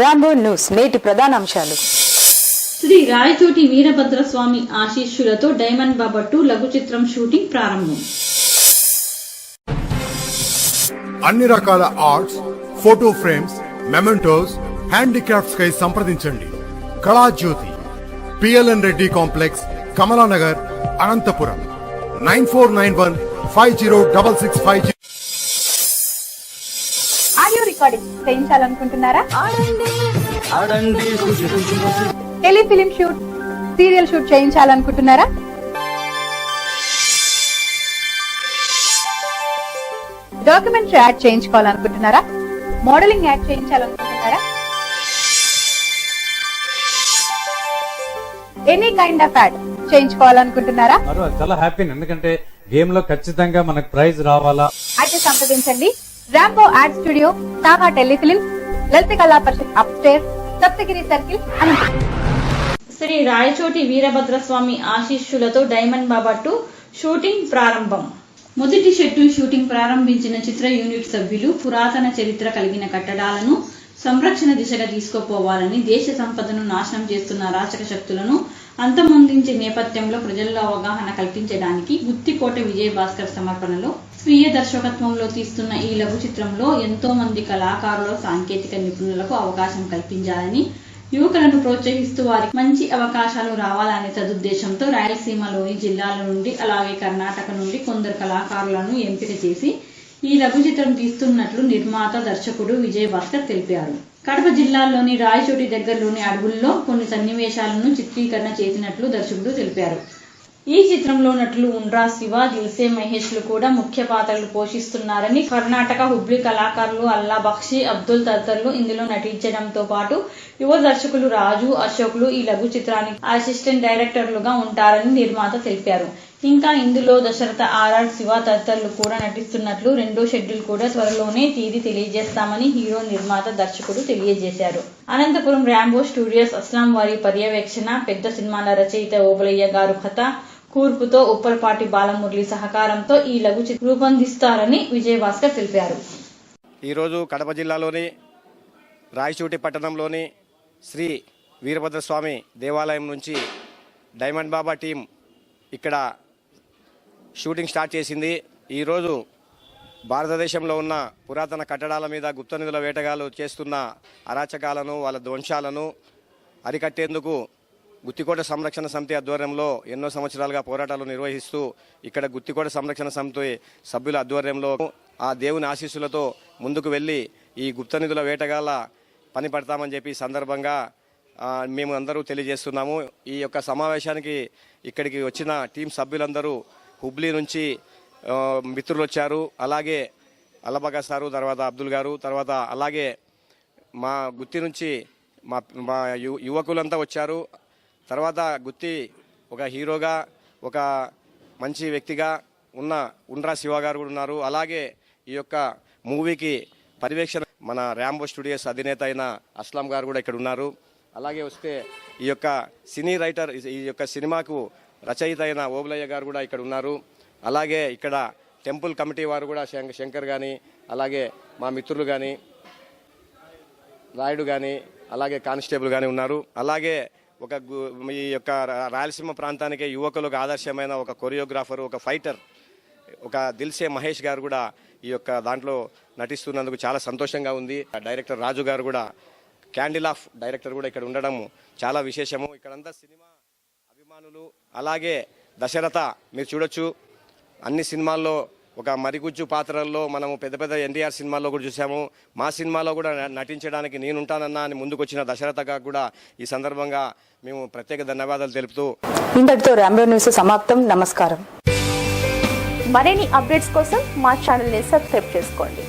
Rambo news నేటి ప్రధానాంశాలు. శ్రీ రాయచోటి వీరభద్రస్వామి ఆశీస్సులతో diamond బాబా 2 లఘు చిత్రం షూటింగ్ ప్రారంభం. అన్ని రకాల arts, photo frames, mementos, handicrafts కై సంప్రదించండి. Kalajyothi, PLN Reddy complex, Kamalanagar, Anantapur. 9491506650. Audio recording చేయించాలనుకుంటున్నారా? టెలిఫిలిం షూట్, సీరియల్ షూట్ చేయించాలనుకుంటున్నారా? డాక్యుమెంటరీ యాడ్ చేయించుకోవాలనుకుంటున్నారా? మోడలింగ్ యాడ్ చేయించాలనుకుంటున్నారా? ఎనీ కైండ్ ఆఫ్ యాడ్ చేయించుకోవాలనుకుంటున్నారా? చాలా హ్యాపీ, ఎందుకంటే గేమ్ లో ఖచ్చితంగా మనకు ప్రైజ్ రావాలా. అయితే సంప్రదించండి. Rambo ad studio, Taha telefilm, Lalitha Kala Parishat upstair, Saptagiri circle, Anantapur. Shri Rayachoti Veerabhadraswamy ఆశీస్సులతో డైమండ్ బాబా 2 షూటింగ్ ప్రారంభం. మొదటి షెడ్యూల్ షూటింగ్ ప్రారంభించిన చిత్ర యూనిట్ సభ్యులు పురాతన చరిత్ర కలిగిన కట్టడాలను సంరక్షణ దిశగా తీసుకుపోవాలని, దేశ సంపదను నాశనం చేస్తున్న అరాచక శక్తులను అంతమొందించే నేపథ్యంలో ప్రజల్లో అవగాహన కల్పించడానికి గుత్తికోట విజయ్ భాస్కర్ సమర్పణలో స్వీయ దర్శకత్వంలో తీస్తున్న ఈ లఘు చిత్రంలో ఎంతో మంది కళాకారులు, సాంకేతిక నిపుణులకు అవకాశం కల్పించాలని, యువకులను ప్రోత్సహిస్తూ వారికి మంచి అవకాశాలు రావాలనే సదుద్దేశంతో రాయలసీమలోని జిల్లాల నుండి అలాగే కర్ణాటక నుండి కొందరు కళాకారులను ఎంపిక చేసి ఈ లఘు చిత్రం తీస్తున్నట్లు నిర్మాత, దర్శకుడు విజయ్ భాస్కర్ తెలిపారు. కడప జిల్లాలోని రాయచోటి దగ్గరలోని అడవుల్లో కొన్ని సన్నివేశాలను చిత్రీకరణ చేసినట్లు దర్శకుడు తెలిపారు. ఈ చిత్రంలో నటులు ఉండ్రా శివ, దిల్సే మహేష్లు కూడా ముఖ్య పాత్రలు పోషిస్తున్నారని, కర్ణాటక హుబ్లీ కళాకారులు అల్లా బక్షి, అబ్దుల్ తదితరులు ఇందులో నటించడంతో పాటు యువ దర్శకులు రాజు, అశోక్లు ఈ లఘు చిత్రానికి అసిస్టెంట్ డైరెక్టర్లుగా ఉంటారని నిర్మాత తెలిపారు. ఇంకా ఇందులో దశరథ, ఆర్ఆర్, శివ తదితరులు కూడా నటిస్తున్నట్లు, 2వ షెడ్యూల్ కూడా త్వరలోనే తేదీ తెలియజేస్తామని హీరో, నిర్మాత, దర్శకుడు తెలియజేశారు. అనంతపురం రాంబో స్టూడియోస్ అస్లాం వారి పర్యవేక్షణ, పెద్ద సినిమాల రచయిత ఓబులయ్య గారు కథ, కూర్పుతో ఉప్పలపాటి బాలమురళి సహకారంతో ఈ లఘు చిత్రం రూపొందిస్తారని విజయ్ భాస్కర్ తెలిపారు. ఈరోజు కడప జిల్లాలోని రాయచోటి పట్టణంలోని శ్రీ వీరభద్రస్వామి దేవాలయం నుంచి డైమండ్ బాబా టీం ఇక్కడ షూటింగ్ స్టార్ట్ చేసింది. ఈరోజు భారతదేశంలో ఉన్న పురాతన కట్టడాల మీద గుప్త నిధుల వేటగాళ్ళు చేస్తున్న అరాచకాలను, వాళ్ళ ధ్వంసాలను అరికట్టేందుకు గుత్తికోట సంరక్షణ సమితి ఆధ్వర్యంలో ఎన్నో సంవత్సరాలుగా పోరాటాలు నిర్వహిస్తూ ఇక్కడ గుత్తికోట సంరక్షణ సమితి సభ్యుల ఆధ్వర్యంలో ఆ దేవుని ఆశీస్సులతో ముందుకు వెళ్ళి ఈ గుప్త నిధుల వేటగాళ్ళ పని పడతామని చెప్పి సందర్భంగా మేము అందరూ తెలియజేస్తున్నాము. ఈ యొక్క సమావేశానికి ఇక్కడికి వచ్చిన టీం సభ్యులందరూ హుబ్లీ నుంచి మిత్రులు వచ్చారు. అలాగే అల్లబగా సారు, తర్వాత అబ్దుల్ గారు, తర్వాత అలాగే మా గుత్తి నుంచి మా యువకులంతా వచ్చారు. తర్వాత గుత్తి ఒక హీరోగా, ఒక మంచి వ్యక్తిగా ఉన్న ఉండ్రా శివ గారు కూడా ఉన్నారు. అలాగే ఈ యొక్క మూవీకి పర్యవేక్షణ మన రాంబో స్టూడియోస్ అధినేత అయిన అస్లాం గారు కూడా ఇక్కడ ఉన్నారు. అలాగే వస్తే ఈ యొక్క సినీ రైటర్, ఈ యొక్క సినిమాకు రచయిత అయిన ఓబులయ్య గారు కూడా ఇక్కడ ఉన్నారు. అలాగే ఇక్కడ టెంపుల్ కమిటీ వారు కూడా శంకర్ కానీ, అలాగే మా మిత్రులు కానీ, రాయుడు కానీ, అలాగే కానిస్టేబుల్ కానీ ఉన్నారు. అలాగే ఈ యొక్క రాయలసీమ ప్రాంతానికి యువకులకు ఆదర్శమైన ఒక కొరియోగ్రాఫరు, ఒక ఫైటర్, ఒక దిల్సే మహేష్ గారు కూడా ఈ యొక్క దాంట్లో నటిస్తున్నందుకు చాలా సంతోషంగా ఉంది. డైరెక్టర్ రాజు గారు కూడా, క్యాండిల్ ఆఫ్ డైరెక్టర్ కూడా ఇక్కడ ఉండడం చాలా విశేషము. ఇక్కడంతా సినిమా అభిమానులు. అలాగే దశరథ మీరు చూడొచ్చు, అన్ని సినిమాల్లో ఒక మరిగుజ్జు పాత్రల్లో మనము పెద్ద పెద్ద ఎన్టీఆర్ సినిమాల్లో కూడా చూసాము. మా సినిమాలో కూడా నటించడానికి నేనుంటానన్నా అని ముందుకొచ్చిన దశరథగా కూడా ఈ సందర్భంగా మేము ప్రత్యేక ధన్యవాదాలు తెలుపుతూ ఇంతటితో రాంబో న్యూస్ సమాప్తం. నమస్కారం. మరిన్ని అప్డేట్స్ కోసం మా ఛానల్ని సబ్స్క్రైబ్ చేసుకోండి.